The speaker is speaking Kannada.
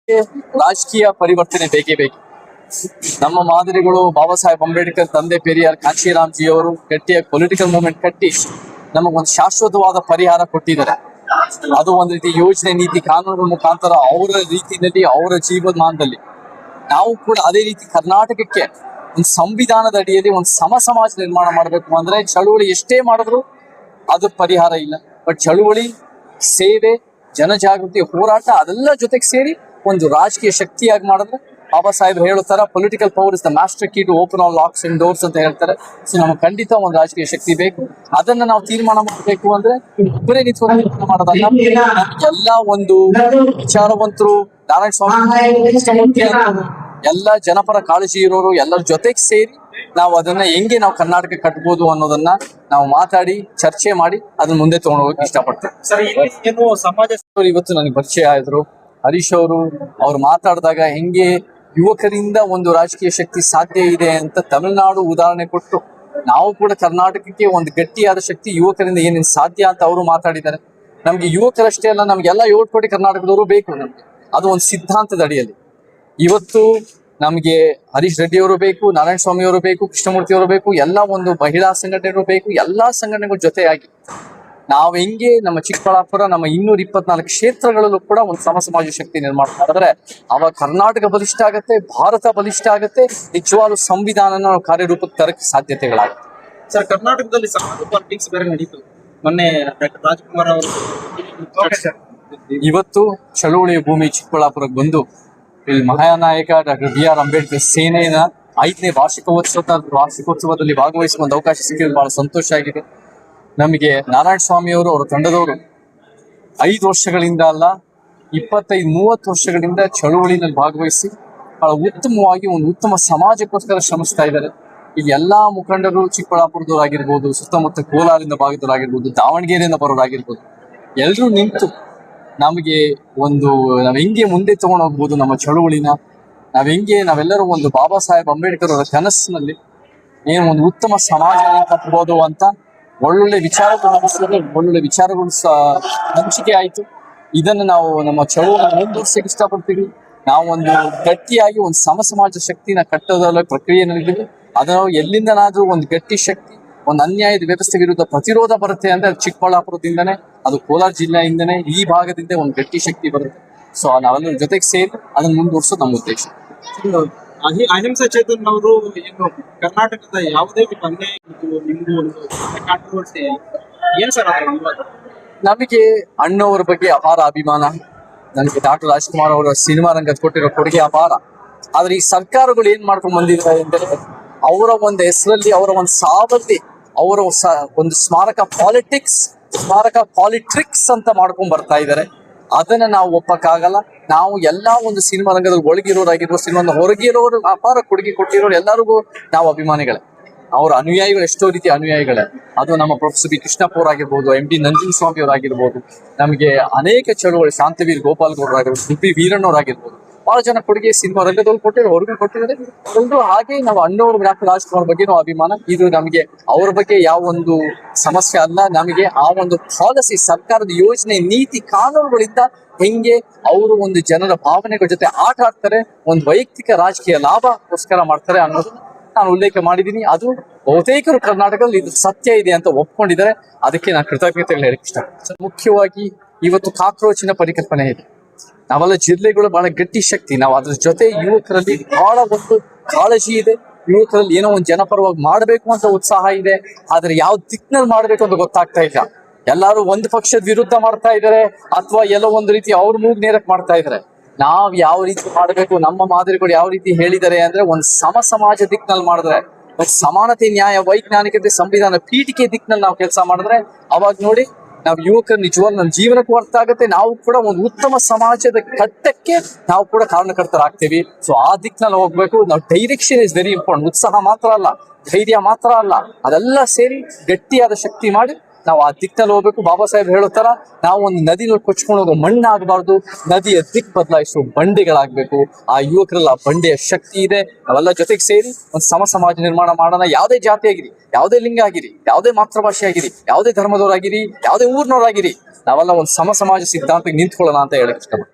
ರಾಜಕೀಯ ಪರಿವರ್ತನೆ ಬೇಕೇ ಬೇಕು. ನಮ್ಮ ಮಾದರಿಗಳು ಬಾಬಾ ಸಾಹೇಬ್ ಅಂಬೇಡ್ಕರ್, ತಂದೆ ಪೆರಿಯಾರ್, ಕಾಂಶಿರಾಮ್ಜಿ ಅವರು ಗಟ್ಟಿಯಾಗಿ ಪೊಲಿಟಿಕಲ್ ಮೂವ್ಮೆಂಟ್ ಕಟ್ಟಿ ನಮಗೊಂದು ಶಾಶ್ವತವಾದ ಪರಿಹಾರ ಕೊಟ್ಟಿದ್ದಾರೆ. ಅದು ಒಂದು ರೀತಿ ಯೋಜನೆ, ನೀತಿ, ಕಾನೂನುಗಳ ಮುಖಾಂತರ ಅವರ ರೀತಿಯಲ್ಲಿ, ಅವರ ಜೀವನಮಾನದಲ್ಲಿ ನಾವು ಕೂಡ ಅದೇ ರೀತಿ ಕರ್ನಾಟಕಕ್ಕೆ ಒಂದು ಸಂವಿಧಾನದ ಅಡಿಯಲ್ಲಿ ಒಂದು ಸಮಾಜ ನಿರ್ಮಾಣ ಮಾಡಬೇಕು. ಅಂದ್ರೆ ಚಳುವಳಿ ಎಷ್ಟೇ ಮಾಡಿದ್ರು ಅದು ಪರಿಹಾರ ಇಲ್ಲ. ಬಟ್ ಚಳುವಳಿ, ಸೇವೆ, ಜನಜಾಗೃತಿ, ಹೋರಾಟ ಅದೆಲ್ಲ ಜೊತೆಗೆ ಸೇರಿ ಒಂದು ರಾಜಕೀಯ ಶಕ್ತಿಯಾಗಿ ಮಾಡಿದ್ರೆ ಬಾಬಾ ಸಾಹೇಬ್ ಹೇಳುತ್ತಾರೆ, political power is the master key to open all locks and doors ಅಂತ ಹೇಳ್ತಾರೆ. ಸೊ ನಮಗೆ ಖಂಡಿತ ಒಂದು ರಾಜಕೀಯ ಶಕ್ತಿ ಬೇಕು. ಅದನ್ನ ನಾವು ತೀರ್ಮಾನ ಮಾಡಬೇಕು. ಅಂದ್ರೆ ಒಬ್ಬರೇ ನಿಂತ್ಕೊಂಡು ತೀರ್ಮಾನ ಮಾಡೋದಲ್ಲ. ಎಲ್ಲ ಒಂದು ವಿಚಾರವಂತರು, ನಾರಾಯಣ ಸ್ವಾಮಿ, ಎಲ್ಲ ಜನಪರ ಕಾಳಜಿ ಇರೋರು ಎಲ್ಲರ ಜೊತೆಗೆ ಸೇರಿ ನಾವು ಅದನ್ನ ಹೆಂಗೆ ನಾವು ಕರ್ನಾಟಕ ಕಟ್ಬೋದು ಅನ್ನೋದನ್ನ ನಾವು ಮಾತಾಡಿ ಚರ್ಚೆ ಮಾಡಿ ಅದನ್ನ ಮುಂದೆ ತಗೊಂಡು ಹೋಗಕ್ಕೆ ಇಷ್ಟಪಡ್ತೇವೆ. ಇವತ್ತು ನನಗೆ ಪರಿಚಯ ಆದ್ರು ಹರೀಶ್ ಅವ್ರು ಮಾತಾಡಿದಾಗ ಹೆಂಗೆ ಯುವಕರಿಂದ ಒಂದು ರಾಜಕೀಯ ಶಕ್ತಿ ಸಾಧ್ಯ ಇದೆ ಅಂತ ತಮಿಳುನಾಡು ಉದಾಹರಣೆ ಕೊಟ್ಟು, ನಾವು ಕೂಡ ಕರ್ನಾಟಕಕ್ಕೆ ಒಂದು ಗಟ್ಟಿಯಾದ ಶಕ್ತಿ ಯುವಕರಿಂದ ಏನೇನು ಸಾಧ್ಯ ಅಂತ ಅವರು ಮಾತಾಡಿದ್ದಾರೆ. ನಮ್ಗೆ ಯುವಕರಷ್ಟೇ ಅಲ್ಲ, ನಮ್ಗೆಲ್ಲ 7 ಕೋಟಿ ಕರ್ನಾಟಕದವರು ಬೇಕು. ನಮ್ಗೆ ಅದು ಒಂದು ಸಿದ್ಧಾಂತದ ಅಡಿಯಲ್ಲಿ ಇವತ್ತು ನಮ್ಗೆ ಹರೀಶ್ ರೆಡ್ಡಿ ಅವರು ಬೇಕು, ನಾರಾಯಣ ಸ್ವಾಮಿ ಅವರು ಬೇಕು, ಕೃಷ್ಣಮೂರ್ತಿ ಅವರು ಬೇಕು, ಎಲ್ಲ ಒಂದು ಮಹಿಳಾ ಸಂಘಟನೆಗಳು ಬೇಕು. ಎಲ್ಲಾ ಸಂಘಟನೆಗಳ ಜೊತೆಯಾಗಿ ನಾವು ಹೆಂಗೆ ನಮ್ಮ ಚಿಕ್ಕಬಳ್ಳಾಪುರ, ನಮ್ಮ 224 ಕ್ಷೇತ್ರಗಳಲ್ಲೂ ಕೂಡ ಒಂದು ಸಮಾಜ ಶಕ್ತಿ ನಿರ್ಮಾಣ ಮಾಡಿದ್ರೆ ಅವಾಗ ಕರ್ನಾಟಕ ಬಲಿಷ್ಠ ಆಗತ್ತೆ, ಭಾರತ ಬಲಿಷ್ಠ ಆಗತ್ತೆ, ನಿಜವಾಗ್ಲೂ ಸಂವಿಧಾನ ಕಾರ್ಯರೂಪಕ್ಕೆ ತರಕ್ಕೆ ಸಾಧ್ಯತೆಗಳಾಗುತ್ತೆ. ಸರ್, ಕರ್ನಾಟಕದಲ್ಲಿ ಸಮಾಜ ಪಾಲಿಟಿಕ್ಸ್ ಬೇರೆ ನಡೀತು. ಮೊನ್ನೆ ರಾಜ್ಕುಮಾರ್ ಅವರು ಇವತ್ತು ಚಳುವಳಿಯ ಭೂಮಿ ಚಿಕ್ಕಬಳ್ಳಾಪುರಕ್ಕೆ ಬಂದು ಇಲ್ಲಿ ಮಹಾನಾಯಕ ಡಾಕ್ಟರ್ BR ಅಂಬೇಡ್ಕರ್ ಸೇನೆಯ 5ನೇ ವಾರ್ಷಿಕೋತ್ಸವದಲ್ಲಿ ಭಾಗವಹಿಸುವ ಒಂದು ಅವಕಾಶ ಸಿಕ್ಕಿದ್ದು ಬಹಳ ಸಂತೋಷ ಆಗಿದೆ. ನಮಗೆ ನಾರಾಯಣ ಸ್ವಾಮಿ ಅವರು, ಅವರ ತಂಡದವರು 5 ವರ್ಷಗಳಿಂದ ಅಲ್ಲ 25-30 ವರ್ಷಗಳಿಂದ ಚಳುವಳಿನಲ್ಲಿ ಭಾಗವಹಿಸಿ ಬಹಳ ಉತ್ತಮವಾಗಿ ಒಂದು ಉತ್ತಮ ಸಮಾಜಕ್ಕೋಸ್ಕರ ಶ್ರಮಿಸ್ತಾ ಇದ್ದಾರೆ. ಇಲ್ಲಿ ಎಲ್ಲಾ ಮುಖಂಡರು ಚಿಕ್ಕಬಳ್ಳಾಪುರದವರಾಗಿರ್ಬೋದು, ಸುತ್ತಮುತ್ತ ಕೋಲಾರಿಂದ ಭಾಗದವರಾಗಿರ್ಬೋದು, ದಾವಣಗೆರೆಯಿಂದ ಬರೋರಾಗಿರ್ಬೋದು, ಎಲ್ಲರೂ ನಿಂತು ನಮಗೆ ಒಂದು ನಾವ್ ಹೆಂಗೆ ಮುಂದೆ ತಗೊಂಡು ಹೋಗ್ಬೋದು ನಮ್ಮ ಚಳುವಳಿನ, ನಾವೆಲ್ಲರೂ ಒಂದು ಬಾಬಾ ಸಾಹೇಬ್ ಅಂಬೇಡ್ಕರ್ ಅವರ ಕನಸಿನಲ್ಲಿ ಏನು ಒಂದು ಉತ್ತಮ ಸಮಾಜ ಕಟ್ಟಬಹುದು ಅಂತ ಒಳ್ಳೊಳ್ಳೆ ವಿಚಾರಗಳು ಹಂಚಿಕೆ ಆಯ್ತು. ಇದನ್ನು ನಾವು ನಮ್ಮ ಚಳುವಳಿ ಮುಂದುವರ್ಸಕ್ಕೆ ಇಷ್ಟಪಡ್ತೀವಿ. ನಾವು ಒಂದು ಗಟ್ಟಿಯಾಗಿ ಒಂದು ಸಮಾಜ ಶಕ್ತಿನ ಕಟ್ಟೋದಲ್ಲ ಪ್ರಕ್ರಿಯೆನಲ್ಲಿದ್ದೀವಿ. ಅದನ್ನು ಎಲ್ಲಿಂದನಾದ್ರೂ ಒಂದು ಗಟ್ಟಿ ಶಕ್ತಿ, ಒಂದು ಅನ್ಯಾಯದ ವ್ಯವಸ್ಥೆ ವಿರುದ್ಧ ಪ್ರತಿರೋಧ ಬರುತ್ತೆ ಅಂದ್ರೆ ಅದು ಚಿಕ್ಕಬಳ್ಳಾಪುರದಿಂದನೇ, ಅದು ಕೋಲಾರ ಜಿಲ್ಲೆಯಿಂದನೇ, ಈ ಭಾಗದಿಂದ ಒಂದು ಗಟ್ಟಿ ಶಕ್ತಿ ಬರುತ್ತೆ. ಸೊ ನಾವೆಲ್ಲರ ಜೊತೆಗೆ ಸೇರಿ ಅದನ್ನ ಮುಂದುವರ್ಸೋದು ನಮ್ಮ ಉದ್ದೇಶ. ಅಹಿಂಸಾ ಚೇತನ್ ಅವರು ಏನು ಕರ್ನಾಟಕದ ಯಾವುದೇ ಅನ್ಯಾಯ ನಿಮ್ಗೂ ಒಂದು ಕಾಂಟ್ರವರ್ಸಿ ಏನ್ ಸರ್? ನಮಗೆ ಅಣ್ಣವರ ಬಗ್ಗೆ ಅಪಾರ ಅಭಿಮಾನ. ನನಗೆ ಡಾಕ್ಟರ್ ರಾಜ್ಕುಮಾರ್ ಅವರ ಸಿನಿಮಾ ರಂಗದ ಕೊಟ್ಟಿರೋ ಕೊಡುಗೆ ಅಪಾರ. ಆದ್ರೆ ಈ ಸರ್ಕಾರಗಳು ಏನ್ ಮಾಡ್ಕೊಂಡು ಬಂದಿದ್ದಾರೆ ಅಂದ್ರೆ ಅವರ ಒಂದು ಹೆಸರಲ್ಲಿ, ಅವರ ಒಂದು ಸಾವಲ್ಲಿ ಅವರ ಒಂದು ಸ್ಮಾರಕ ಪಾಲಿಟ್ರಿಕ್ಸ್ ಅಂತ ಮಾಡ್ಕೊಂಡ್ ಬರ್ತಾ ಇದ್ದಾರೆ. ಅದನ್ನ ನಾವು ಒಪ್ಪಕ್ಕಾಗಲ್ಲ. ನಾವು ಎಲ್ಲಾ ಒಂದು ಸಿನಿಮಾ ರಂಗದಲ್ಲಿ ಒಳಗಿರೋರಾಗಿರ್ಬೋದು, ಸಿನಿಮಾ ಹೊರಗಿರೋರು ಅಪಾರ ಕೊಡುಗೆ ಕೊಟ್ಟಿರೋರು ಎಲ್ಲರಿಗೂ ನಾವು ಅಭಿಮಾನಿಗಳೇ. ಅವರ ಅನುಯಾಯಿಗಳು ಎಷ್ಟೋ ರೀತಿಯ ಅನುಯಾಯಿಗಳೇ. ಅದು ನಮ್ಮ ಪ್ರೊಫೆಸರ್ ಬಿ ಕೃಷ್ಣಪ್ಪ ಅವರಾಗಿರ್ಬೋದು, MD ನಂಜುಂಡಸ್ವಾಮಿ ಅವರಾಗಿರ್ಬೋದು, ನಮಗೆ ಅನೇಕ ಚಳುವಳಿ ಶಾಂತವೀರ್ ಗೋಪಾಲ್ ಗೌಡರಾಗಿರ್ಬೋದು, ಬಿ ವೀರಣ್ಣವರಾಗಿರ್ಬೋದು, ಬಹಳ ಜನ ಕೊಡುಗೆ ಸಿನಿಮಾ ರಂಗದಲ್ಲಿ ಕೊಟ್ಟಿರೋ, ಹೊರಗೂ ಕೊಟ್ಟಿದ್ದಾರೆ ಎಲ್ಲರೂ. ಹಾಗೆ ನಾವು ಅಣ್ಣವರು ಡಾಕ್ಟರ್ ರಾಜ್ಕುಮಾರ್ ಬಗ್ಗೆ ನಾವು ಅಭಿಮಾನ. ಇದು ನಮಗೆ ಅವರ ಬಗ್ಗೆ ಯಾವ ಒಂದು ಸಮಸ್ಯೆ ಅಲ್ಲ. ನಮಗೆ ಆ ಒಂದು ಪಾಲಿಸಿ, ಸರ್ಕಾರದ ಯೋಜನೆ, ನೀತಿ, ಕಾನೂನುಗಳಿಂದ ಹೆಂಗೆ ಅವರು ಒಂದು ಜನರ ಭಾವನೆಗಳ ಜೊತೆ ಆಟ ಆಡ್ತಾರೆ, ಒಂದು ವೈಯಕ್ತಿಕ ರಾಜಕೀಯ ಲಾಭಕ್ಕೋಸ್ಕರ ಮಾಡ್ತಾರೆ ಅನ್ನೋದು ನಾನು ಉಲ್ಲೇಖ ಮಾಡಿದ್ದೀನಿ. ಅದು ಬಹುತೇಕರು ಕರ್ನಾಟಕದಲ್ಲಿ ಇದು ಸತ್ಯ ಇದೆ ಅಂತ ಒಪ್ಕೊಂಡಿದ್ದಾರೆ. ಅದಕ್ಕೆ ನಾನು ಕೃತಜ್ಞತೆಗಳು ಹೇಳಕ್ ಇಷ್ಟಪಡ್ತೀನಿ. ಮುಖ್ಯವಾಗಿ ಇವತ್ತು ಕಾಕ್ರೋಚಿನ ಪರಿಕಲ್ಪನೆ ಇದೆ. ನಾವೆಲ್ಲ ಜಿಲ್ಲೆಗಳು ಬಹಳ ಗಟ್ಟಿ ಶಕ್ತಿ. ನಾವು ಅದ್ರ ಜೊತೆ ಯುವಕರಲ್ಲಿ ಬಹಳ ಒಂದು ಕಾಳಜಿ ಇದೆ. ಯುವಕರಲ್ಲಿ ಏನೋ ಒಂದು ಜನಪರವಾಗಿ ಮಾಡಬೇಕು ಅಂತ ಉತ್ಸಾಹ ಇದೆ. ಆದ್ರೆ ಯಾವ ದಿಕ್ಕಿನಲ್ಲಿ ಮಾಡ್ಬೇಕು ಅಂತ ಗೊತ್ತಾಗ್ತಾ ಇಲ್ಲ. ಎಲ್ಲಾರು ಒಂದು ಪಕ್ಷದ ವಿರುದ್ಧ ಮಾಡ್ತಾ ಇದ್ದಾರೆ, ಅಥವಾ ಎಲ್ಲೋ ಒಂದು ರೀತಿ ಅವ್ರ ಮೂಗ್ ನೇರಕ್ ಮಾಡ್ತಾ ಇದ್ದಾರೆ. ನಾವ್ ಯಾವ ರೀತಿ ಮಾಡ್ಬೇಕು, ನಮ್ಮ ಮಾದರಿಗಳು ಯಾವ ರೀತಿ ಹೇಳಿದ್ದಾರೆ ಅಂದ್ರೆ ಒಂದು ಸಮಾಜ ದಿಕ್ಕಿನಲ್ಲಿ ಮಾಡಿದ್ರೆ, ಸಮಾನತೆ, ನ್ಯಾಯ, ವೈಜ್ಞಾನಿಕತೆ, ಸಂವಿಧಾನ ಪೀಠಿಕೆ ದಿಕ್ಕಿನಲ್ಲಿ ನಾವು ಕೆಲಸ ಮಾಡಿದ್ರೆ ಅವಾಗ ನೋಡಿ ನಾವು ಯುವಕರು ನಿಜವಾಗ್ಲೂ ನಮ್ಮ ಜೀವನಕ್ಕೂ ಅರ್ಥ ಆಗುತ್ತೆ. ನಾವು ಕೂಡ ಒಂದು ಉತ್ತಮ ಸಮಾಜದ ಕಟ್ಟಕ್ಕೆ ನಾವು ಕೂಡ ಕಾರಣಕರ್ತರಾಗ್ತೀವಿ. ಸೊ ಆ ದಿಕ್ಕಿನಲ್ಲಿ ಹೋಗ್ಬೇಕು. ನಾವು ಡೈರೆಕ್ಷನ್ ಇಸ್ ವೆರಿ ಇಂಪಾರ್ಟೆಂಟ್. ಉತ್ಸಾಹ ಮಾತ್ರ ಅಲ್ಲ, ಧೈರ್ಯ ಮಾತ್ರ ಅಲ್ಲ, ಅದೆಲ್ಲ ಸೇರಿ ಗಟ್ಟಿಯಾದ ಶಕ್ತಿ ಮಾಡಿ ನಾವು ಆ ದಿಕ್ಕಿನಲ್ಲಿ ಹೋಗ್ಬೇಕು. ಬಾಬಾ ಸಾಹೇಬ್ ಹೇಳೋತರ ನಾವು ಒಂದು ನದಿನಲ್ಲಿ ಕೊಚ್ಕೊಂಡು ಹೋಗೋ ಮಣ್ಣಾಗಬಾರ್ದು, ನದಿಯ ದಿಕ್ ಬದಲಾಯಿಸುವ ಬಂಡೆಗಳಾಗಬೇಕು. ಆ ಯುವಕರೆಲ್ಲ ಬಂಡೆಯ ಶಕ್ತಿ ಇದೆ. ನಾವೆಲ್ಲ ಜೊತೆಗೆ ಸೇರಿ ಒಂದು ಸಮಾಜ ನಿರ್ಮಾಣ ಮಾಡೋಣ. ಯಾವುದೇ ಜಾತಿ ಆಗಿರಿ, ಯಾವುದೇ ಲಿಂಗ ಆಗಿರಿ, ಯಾವುದೇ ಮಾತೃಭಾಷೆ ಆಗಿರಿ, ಯಾವುದೇ ಧರ್ಮದವರಾಗಿರಿ, ಯಾವುದೇ ಊರಿನವರಾಗಿರಿ, ನಾವೆಲ್ಲ ಒಂದು ಸಮಾಜ ಸಿದ್ಧಾಂತಕ್ಕೆ ನಿಂತ್ಕೊಳ್ಳೋಣ ಅಂತ ಹೇಳಕ್ ಇಷ್ಟಪಡ್ತೀನಿ.